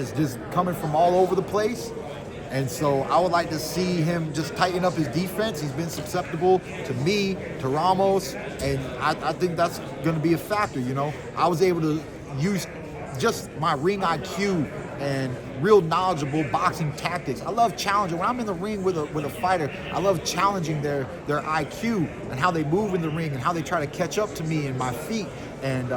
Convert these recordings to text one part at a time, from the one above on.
is just coming from all over the place. And so I would like to see him just tighten up his defense. He's been susceptible to me, to Ramos, and I think that's going to be a factor, you know. I was able to use just my ring IQ and real knowledgeable boxing tactics. I love challenging. When I'm in the ring with a fighter, I love challenging their IQ and how they move in the ring and how they try to catch up to me and my feet. And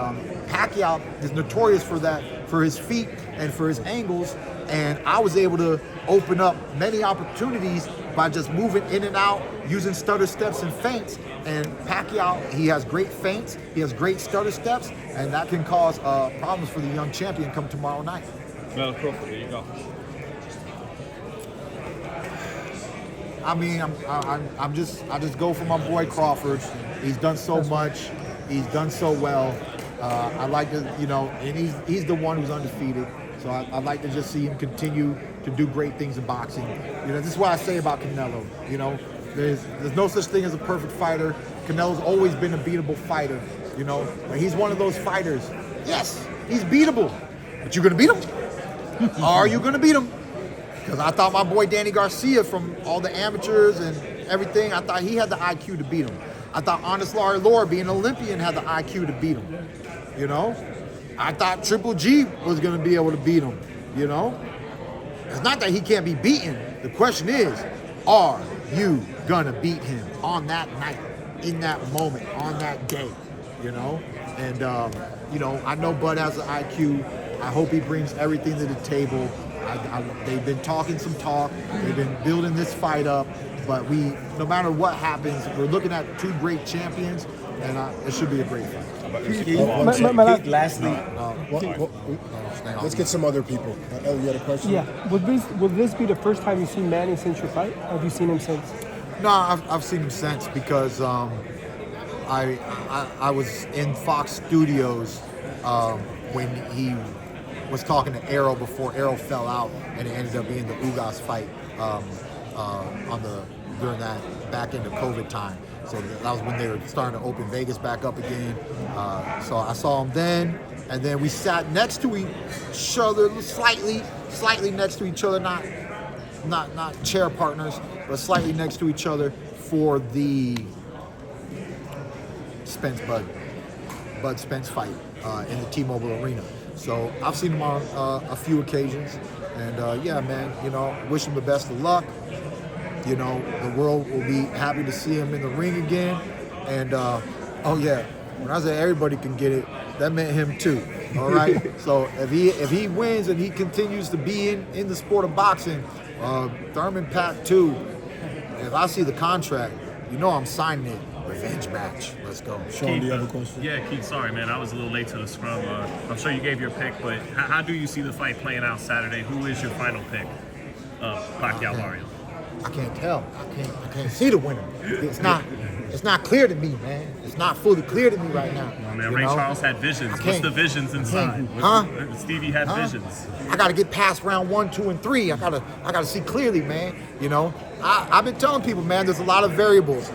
Pacquiao is notorious for that, for his feet and for his angles. And I was able to open up many opportunities by just moving in and out, using stutter steps and feints. And Pacquiao, he has great feints, he has great stutter steps, and that can cause problems for the young champion come tomorrow night. Well, Crawford, there you go. I mean, I just go for my boy Crawford. He's done so much. He's done so well. I like to, you know, and he's the one who's undefeated. So I'd like to just see him continue to do great things in boxing. You know, this is what I say about Canelo. You know, there's no such thing as a perfect fighter. Canelo's always been a beatable fighter. You know, but he's one of those fighters. Yes, he's beatable, but you're gonna beat him. Are you gonna beat him? Because I thought my boy Danny Garcia, from all the amateurs and everything, I thought he had the IQ to beat him. I thought Honest Larry Lore, being an Olympian, had the IQ to beat him. You know? I thought Triple G was going to be able to beat him, you know? It's not that he can't be beaten. The question is, are you going to beat him on that night, in that moment, on that day, you know? And, you know, I know Bud has an IQ. I hope he brings everything to the table. They've been talking some talk. They've been building this fight up. But no matter what happens, we're looking at two great champions, and it should be a great fight. Keith, lastly, let's get some other people. El, you had a question? Yeah. Will this be the first time you've seen Manny since your fight? Or have you seen him since? No, I've seen him since because I was in Fox Studios when he was talking to Errol before Errol fell out, and it ended up being the Ugas fight during that back into COVID time. So that was when they were starting to open Vegas back up again. So I saw him then, and then we sat next to each other, slightly next to each other, not chair partners, but slightly next to each other for the Bud Spence fight in the T-Mobile Arena. So I've seen him on a few occasions, and yeah, man, you know, wish him the best of luck. You know, the world will be happy to see him in the ring again. And, oh yeah, when I say everybody can get it, that meant him too, all right? So if he wins and he continues to be in the sport of boxing, Thurman Pac 2, if I see the contract, you know I'm signing it. Revenge match. Let's go. Sean, do you have a question? Yeah, Keith, sorry, man. I was a little late to the scrum. I'm sure you gave your pick, but how do you see the fight playing out Saturday? Who is your final pick of Pacquiao-Barrios? I can't tell. I can't see the winner. It's not clear to me, man. It's not fully clear to me right now. Oh, man, Ray Charles had visions. What's the visions inside? Stevie had visions. I gotta get past round 1, 2, and 3. I gotta see clearly, man. You know, I've been telling people, man, there's a lot of variables.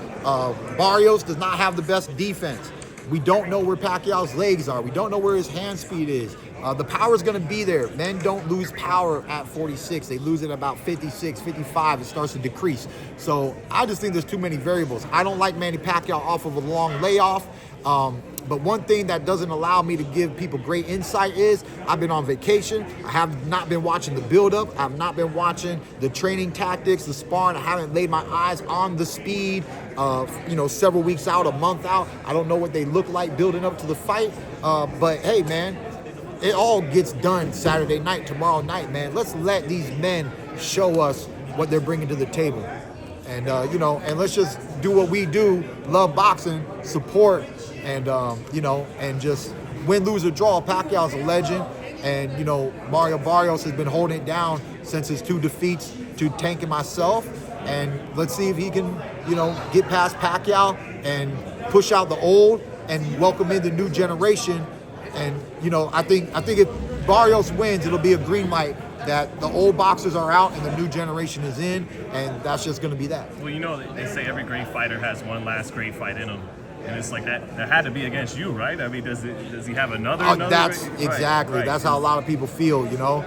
Barrios does not have the best defense. We don't know where Pacquiao's legs are. We don't know where his hand speed is. The power is going to be there. Men don't lose power at 46. They lose it about 56, 55. It starts to decrease. So I just think there's too many variables. I don't like Manny Pacquiao off of a long layoff. But one thing that doesn't allow me to give people great insight is I've been on vacation. I have not been watching the buildup. I have not been watching the training tactics, the sparring. I haven't laid my eyes on the speed you know, several weeks out, a month out. I don't know what they look like building up to the fight. But hey, man, it all gets done Saturday night, tomorrow night, man. Let's let these men show us what they're bringing to the table. And, you know, and let's just do what we do, love boxing, support, and, you know, and just win, lose, or draw. Pacquiao's a legend. And, you know, Mario Barrios has been holding it down since his 2 defeats to Tank and myself. And let's see if he can, you know, get past Pacquiao and push out the old and welcome in the new generation. And, you know, I think if Barrios wins, it'll be a green light that the old boxers are out and the new generation is in, and that's just going to be that. Well, you know, they say every great fighter has one last great fight in them. And it's like that had to be against you, right? I mean, does he have another? That's great- exactly. Right. That's how a lot of people feel, you know.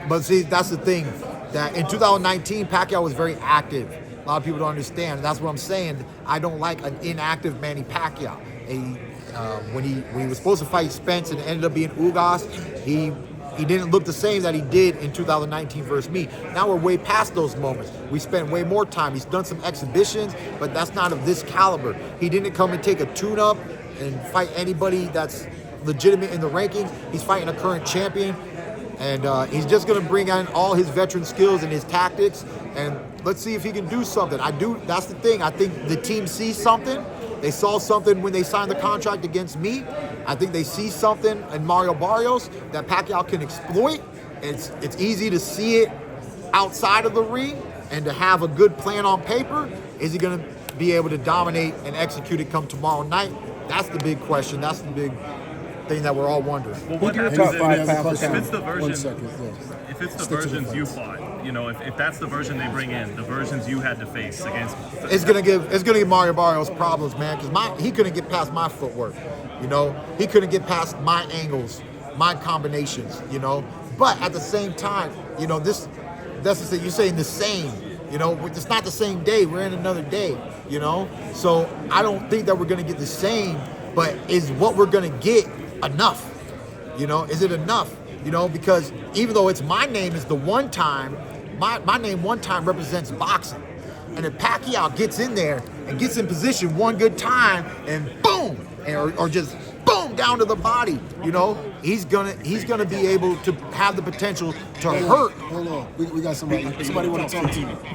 But see, that's the thing. That in 2019, Pacquiao was very active. A lot of people don't understand. And that's what I'm saying. I don't like an inactive Manny Pacquiao. When he was supposed to fight Spence and it ended up being Ugas, he didn't look the same that he did in 2019 versus me. Now we're way past those moments. We spent way more time. He's done some exhibitions, but that's not of this caliber. He didn't come and take a tune-up and fight anybody that's legitimate in the rankings. He's fighting a current champion, and he's just going to bring in all his veteran skills and his tactics, and let's see if he can do something. That's the thing. I think the team sees something. They saw something when they signed the contract against me. I think they see something in Barrios that Pacquiao can exploit. It's easy to see it outside of the ring, and to have a good plan on paper. Is he going to be able to dominate and execute it come tomorrow night? That's the big question. That's the big thing that we're all wondering. Well, what Who do you happens top five if pound for it's pound? the version? 1 second. Yeah. If it's the Stick to the versions you fights. fought, you know, if that's the version they bring in, the versions you had to face against, It's gonna give Barrios problems, man, because he couldn't get past my footwork. You know, he couldn't get past my angles, my combinations. You know, but at the same time, you know, that's the thing. You're saying the same. You know, it's not the same day. We're in another day. You know, so I don't think that we're gonna get the same. But is what we're gonna get enough? You know, is it enough? You know, because even though it's my name is the one time, my name one time represents boxing. And if Pacquiao gets in there and gets in position one good time and boom, or just boom down to the body, you know, he's gonna be able to have the potential to hurt. Hold on. We got somebody want to talk to you.